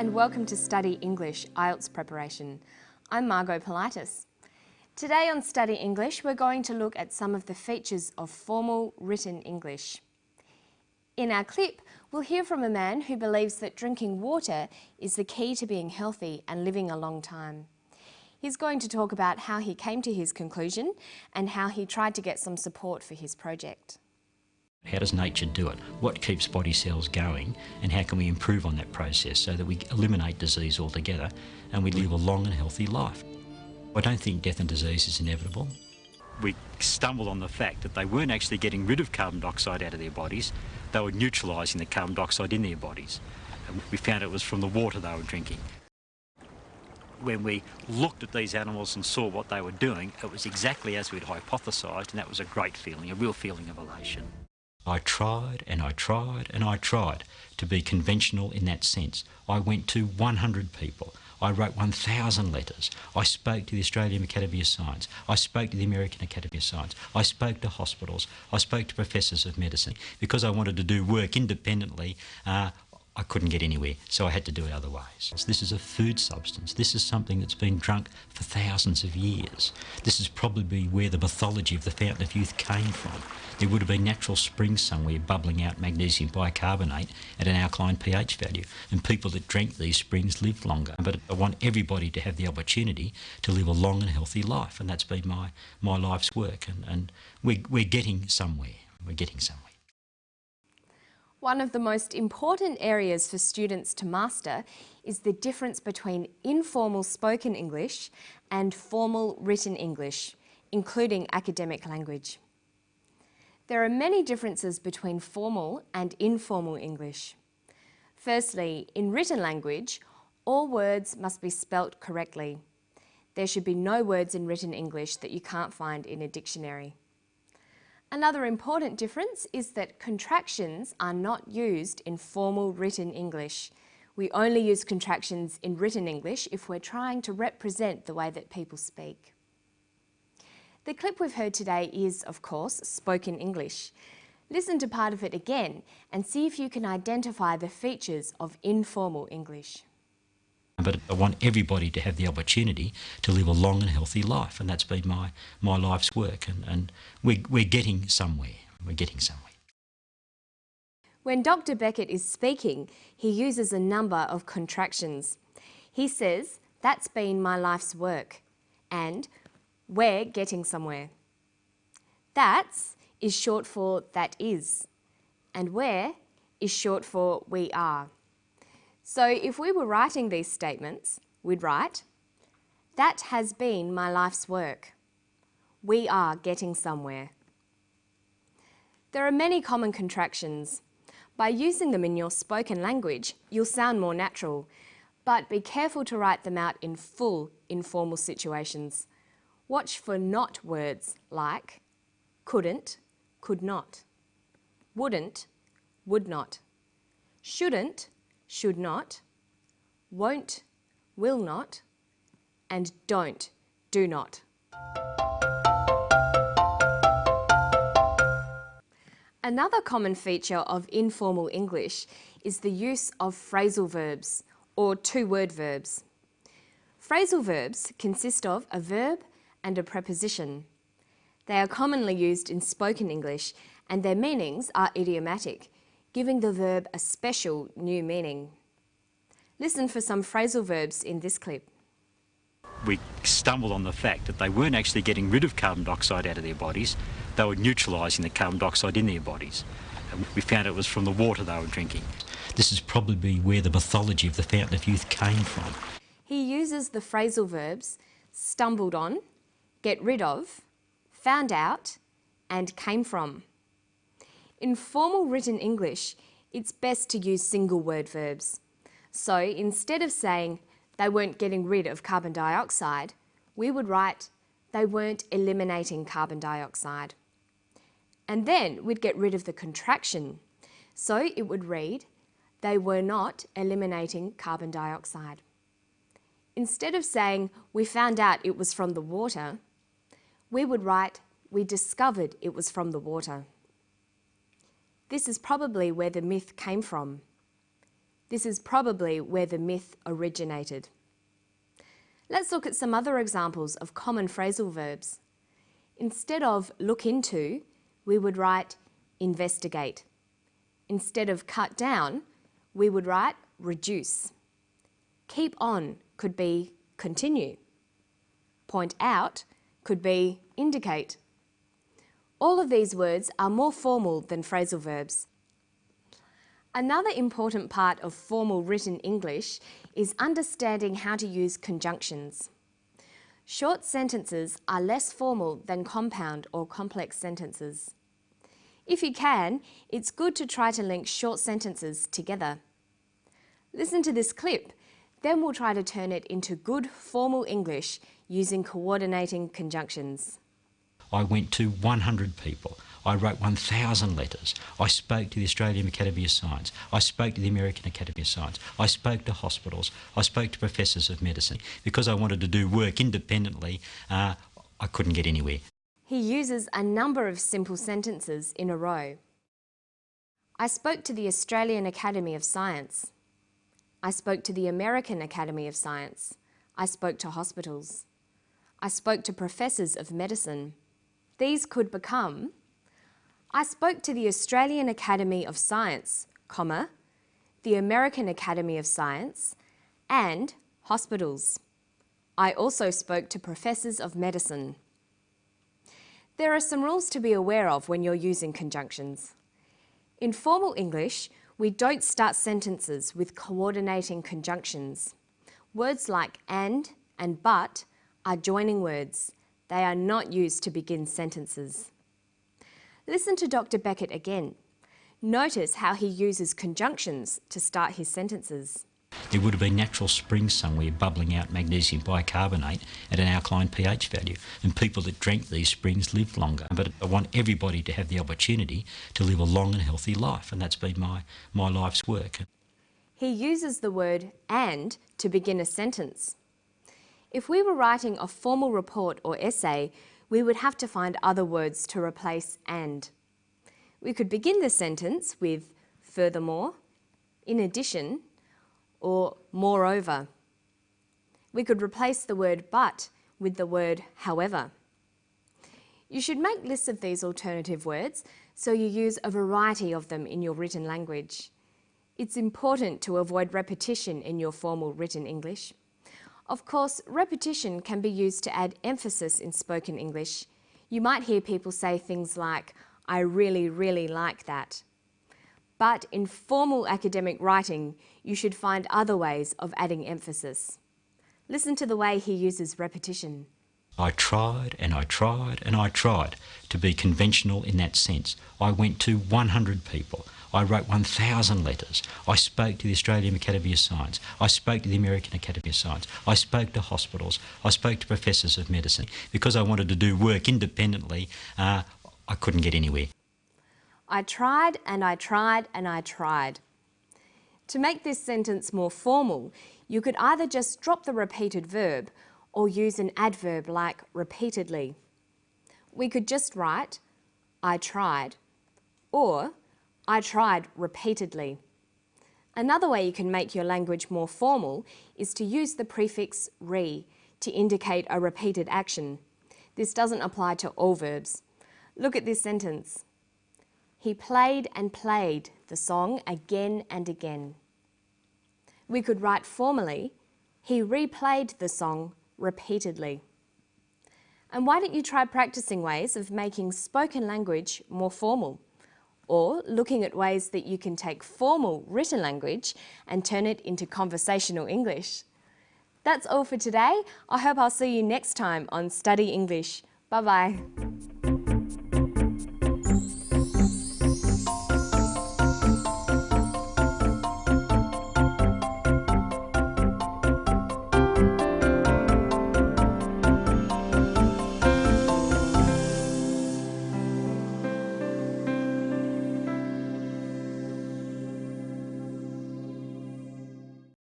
and welcome to Study English IELTS preparation. I'm Margot Politis. Today on Study English we're going to look at some of the features of formal written English. In our clip we'll hear from a man who believes that drinking water is the key to being healthy and living a long time. He's going to talk about how he came to his conclusion and how he tried to get some support for his project. How does nature do it? What keeps body cells going, and how can we improve on that process so that we eliminate disease altogether and we live a long and healthy life? I don't think death and disease is inevitable. We stumbled on the fact that they weren't actually getting rid of carbon dioxide out of their bodies, they were neutralising the carbon dioxide in their bodies. And we found it was from the water they were drinking. When we looked at these animals and saw what they were doing, it was exactly as we'd hypothesised, and that was a great feeling, a real feeling of elation. I tried and I tried and I tried to be conventional in that sense. I went to 100 people. I wrote 1,000 letters. I spoke to the Australian Academy of Science. I spoke to the American Academy of Science. I spoke to hospitals. I spoke to professors of medicine. Because I wanted to do work independently, I couldn't get anywhere, so I had to do it other ways. This is a food substance. This is something that's been drunk for thousands of years. This is probably where the mythology of the Fountain of Youth came from. There would have been natural springs somewhere bubbling out magnesium bicarbonate at an alkaline pH value, and people that drank these springs lived longer. But I want everybody to have the opportunity to live a long and healthy life, and that's been my life's work, and we're getting somewhere. We're getting somewhere. One of the most important areas for students to master is the difference between informal spoken English and formal written English, including academic language. There are many differences between formal and informal English. Firstly, in written language, all words must be spelt correctly. There should be no words in written English that you can't find in a dictionary. Another important difference is that contractions are not used in formal written English. We only use contractions in written English if we're trying to represent the way that people speak. The clip we've heard today is, of course, spoken English. Listen to part of it again and see if you can identify the features of informal English. But I want everybody to have the opportunity to live a long and healthy life, and that's been my life's work, and we're getting somewhere. We're getting somewhere. When Dr. Beckett is speaking, he uses a number of contractions. He says, "That's been my life's work," and "We're getting somewhere." "That's" is short for "that is," and "where" is short for "we are." So if we were writing these statements, we'd write, "That has been my life's work. We are getting somewhere." There are many common contractions. By using them in your spoken language, you'll sound more natural, but be careful to write them out in full informal situations. Watch for not words like couldn't, could not, wouldn't, would not, shouldn't, should not, won't, will not, and don't, do not. Another common feature of informal English is the use of phrasal verbs, or two-word verbs. Phrasal verbs consist of a verb and a preposition. They are commonly used in spoken English, and their meanings are idiomatic, giving the verb a special new meaning. Listen for some phrasal verbs in this clip. We stumbled on the fact that they weren't actually getting rid of carbon dioxide out of their bodies, they were neutralising the carbon dioxide in their bodies. And we found it was from the water they were drinking. This is probably where the mythology of the Fountain of Youth came from. He uses the phrasal verbs stumbled on, get rid of, found out, and came from. In formal written English, it's best to use single word verbs. So instead of saying they weren't getting rid of carbon dioxide, we would write they weren't eliminating carbon dioxide. And then we'd get rid of the contraction. So it would read, they were not eliminating carbon dioxide. Instead of saying we found out it was from the water, we would write we discovered it was from the water. This is probably where the myth came from. This is probably where the myth originated. Let's look at some other examples of common phrasal verbs. Instead of look into, we would write investigate. Instead of cut down, we would write reduce. Keep on could be continue. Point out could be indicate. All of these words are more formal than phrasal verbs. Another important part of formal written English is understanding how to use conjunctions. Short sentences are less formal than compound or complex sentences. If you can, it's good to try to link short sentences together. Listen to this clip, then we'll try to turn it into good formal English using coordinating conjunctions. I went to 100 people. I wrote 1,000 letters. I spoke to the Australian Academy of Science. I spoke to the American Academy of Science. I spoke to hospitals. I spoke to professors of medicine. Because I wanted to do work independently, I couldn't get anywhere. He uses a number of simple sentences in a row. I spoke to the Australian Academy of Science. I spoke to the American Academy of Science. I spoke to hospitals. I spoke to professors of medicine. These could become, I spoke to the Australian Academy of Science, comma, the American Academy of Science, and hospitals. I also spoke to professors of medicine. There are some rules to be aware of when you're using conjunctions. In formal English, we don't start sentences with coordinating conjunctions. Words like and but are joining words. They are not used to begin sentences. Listen to Dr. Beckett again. Notice how he uses conjunctions to start his sentences. There would have been natural springs somewhere bubbling out magnesium bicarbonate at an alkaline pH value, and people that drank these springs lived longer. But I want everybody to have the opportunity to live a long and healthy life, and that's been my life's work. He uses the word and to begin a sentence. If we were writing a formal report or essay, we would have to find other words to replace and. We could begin the sentence with furthermore, in addition, or moreover. We could replace the word but with the word however. You should make lists of these alternative words so you use a variety of them in your written language. It's important to avoid repetition in your formal written English. Of course, repetition can be used to add emphasis in spoken English. You might hear people say things like, I really, really like that. But in formal academic writing, you should find other ways of adding emphasis. Listen to the way he uses repetition. I tried and I tried and I tried to be conventional in that sense. I went to 100 people. I wrote 1,000 letters. I spoke to the Australian Academy of Science. I spoke to the American Academy of Science. I spoke to hospitals. I spoke to professors of medicine. Because I wanted to do work independently, I couldn't get anywhere. I tried and I tried and I tried. To make this sentence more formal, you could either just drop the repeated verb or use an adverb like repeatedly. We could just write, I tried, or I tried repeatedly. Another way you can make your language more formal is to use the prefix re to indicate a repeated action. This doesn't apply to all verbs. Look at this sentence. He played and played the song again and again. We could write formally, he replayed the song repeatedly. And why don't you try practicing ways of making spoken language more formal? Or looking at ways that you can take formal written language and turn it into conversational English. That's all for today. I hope I'll see you next time on Study English. Bye-bye.